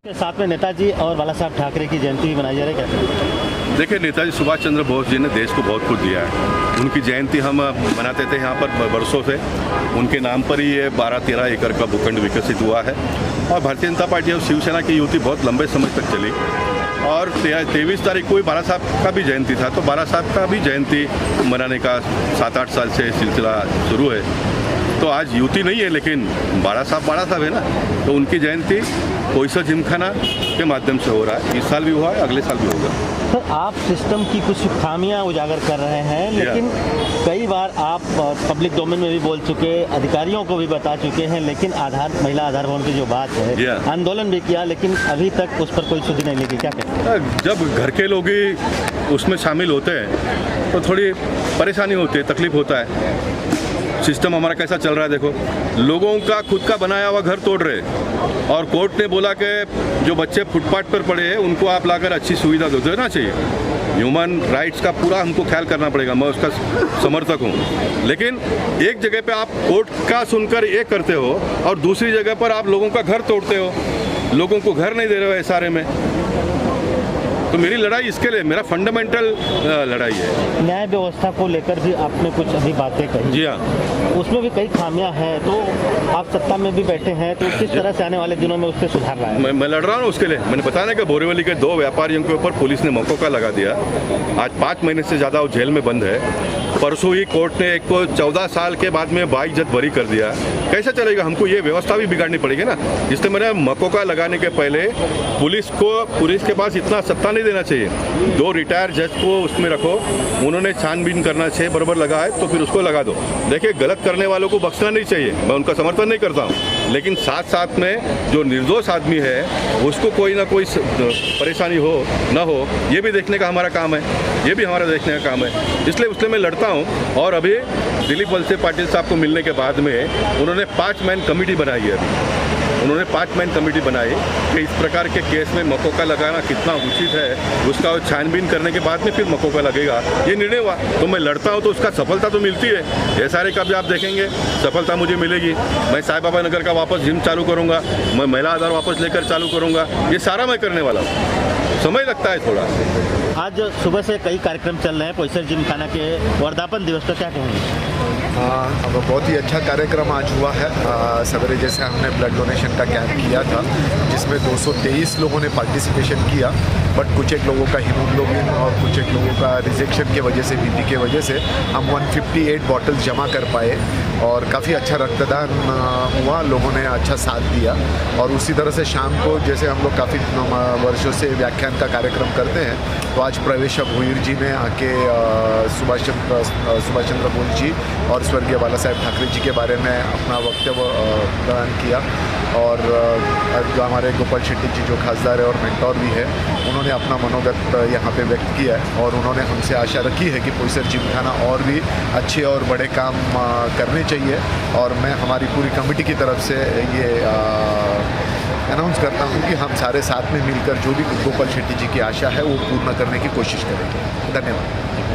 के साथ में नेताजी और बाला साहब ठाकरे की जयंती भी मनाई जा रही है क्या? देखिए, नेताजी सुभाष चंद्र बोस जी ने देश को बहुत कुछ दिया है। उनकी जयंती हम मनाते थे यहाँ पर बरसों से। उनके नाम पर ही ये 12-13 एकड़ का भूखंड विकसित हुआ है। और भारतीय जनता पार्टी और शिवसेना की युति बहुत लंबे समय तक चली। और 23 तारीख को ही बाला साहब का भी जयंती था, तो बाला साहब का भी जयंती मनाने का 7-8 साल से सिलसिला शुरू है। तो आज युति नहीं है, लेकिन बाला साहब है ना, तो उनकी जयंती कोईसर जिमखाना के माध्यम से हो रहा है। इस साल भी हुआ है, अगले साल भी होगा। सर, आप सिस्टम की कुछ खामियां उजागर कर रहे हैं, लेकिन कई बार आप पब्लिक डोमेन में भी बोल चुके, अधिकारियों को भी बता चुके हैं, लेकिन महिला आधार भवन की जो बात है, आंदोलन भी किया, लेकिन अभी तक उस पर कोई सुधि नहीं लगी। क्या कहते हैं? जब घर के लोग ही उसमें शामिल होते हैं तो थोड़ी परेशानी होती है, तकलीफ होता है। सिस्टम हमारा कैसा चल रहा है देखो, लोगों का खुद का बनाया हुआ घर तोड़ रहे, और कोर्ट ने बोला कि जो बच्चे फुटपाथ पर पड़े हैं उनको आप लाकर अच्छी सुविधा दो देना चाहिए। ह्यूमन राइट्स का पूरा हमको ख्याल करना पड़ेगा, मैं उसका समर्थक हूँ। लेकिन एक जगह पे आप कोर्ट का सुनकर ये करते हो और दूसरी जगह पर आप लोगों का घर तोड़ते हो, लोगों को घर नहीं दे रहे हो SRA में। तो मेरी लड़ाई इसके लिए, मेरा फंडामेंटल लड़ाई है। न्याय व्यवस्था को लेकर भी आपने कुछ अभी बातें कही। जी हाँ, उसमें भी कई खामियां हैं, तो आप सत्ता में भी बैठे हैं, तो किस तरह से आने वाले दिनों में उस पर सुधार लाएं? मैं लड़ रहा हूँ उसके लिए। मैंने बताया ना कि बोरीवली के 2 व्यापारियों के ऊपर पुलिस ने मौका लगा दिया। आज 5 महीने से ज़्यादा वो जेल में बंद है। परसों ही कोर्ट ने एक को 14 साल के बाद में 22 जज बरी कर दिया। कैसा चलेगा? हमको ये व्यवस्था भी बिगाड़नी पड़ेगी ना। इसलिए मैंने मौका लगाने के पहले पुलिस के पास इतना सत्ता नहीं देना चाहिए। 2 रिटायर जज को उसमें रखो, उन्होंने छानबीन करना चाहिए, बराबर लगा है तो फिर उसको लगा दो। देखिए, गलत करने वालों को बख्शना नहीं चाहिए, मैं उनका समर्थन नहीं करता हूँ, लेकिन साथ साथ में जो निर्दोष आदमी है उसको कोई ना कोई परेशानी हो ना हो, ये भी देखने का हमारा काम है, ये भी हमारा देखने का काम है। इसलिए मैं लड़ता हूँ। और अभी दिलीप वलसे पाटिल साहब को मिलने के बाद में उन्होंने 5 मैन कमेटी बनाई है। उन्होंने 5 मैन कमेटी बनाई कि इस प्रकार के केस में मकोका लगाना कितना उचित है, उसका छानबीन करने के बाद में फिर मकोका लगेगा, ये निर्णय हुआ। तो मैं लड़ता हूँ तो उसका सफलता तो मिलती है। SRA का भी आप देखेंगे सफलता मुझे मिलेगी। मैं साई बाबा नगर का वापस जिम चालू करूँगा, मैं महिला आधार वापस लेकर चालू करूँगा, ये सारा मैं करने वाला हूँ। समय लगता है थोड़ा। आज सुबह से कई कार्यक्रम चल रहे हैं कोईसर जिमखाना के वर्धापन दिवस पर, क्या कहेंगे? अब बहुत ही अच्छा कार्यक्रम आज हुआ है। सवेरे जैसे हमने ब्लड डोनेशन का कैंप किया था, जिसमें 223 लोगों ने पार्टिसिपेशन किया, बट कुछ एक लोगों का हीमोग्लोबिन और कुछ एक लोगों का रिजेक्शन के वजह से, BP के वजह से हम 158 बॉटल्स जमा कर पाए और काफ़ी अच्छा रक्तदान हुआ, लोगों ने अच्छा साथ दिया। और उसी तरह से शाम को जैसे हम लोग काफ़ी वर्षों से व्याख्यान का कार्यक्रम करते हैं, तो आज प्रवेश भुईर जी ने आके सुभाष चंद्र बोस जी और स्वर्गीय बाला साहेब ठाकरे जी के बारे में अपना वक्तव्य प्रदान किया। और जो हमारे गोपाल शेट्टी जी जो खासदार है और मेंटोर भी है, उन्होंने अपना मनोगत यहाँ पे व्यक्त किया है। और उन्होंने हमसे आशा रखी है कि कोईसर जिमखाना और भी अच्छे और बड़े काम करने चाहिए। और मैं हमारी पूरी कमेटी की तरफ से ये अनाउंस करता हूँ कि हम सारे साथ में मिलकर जो भी गोपाल शेट्टी जी की आशा है वो पूर्ण करने की कोशिश करेंगे। धन्यवाद।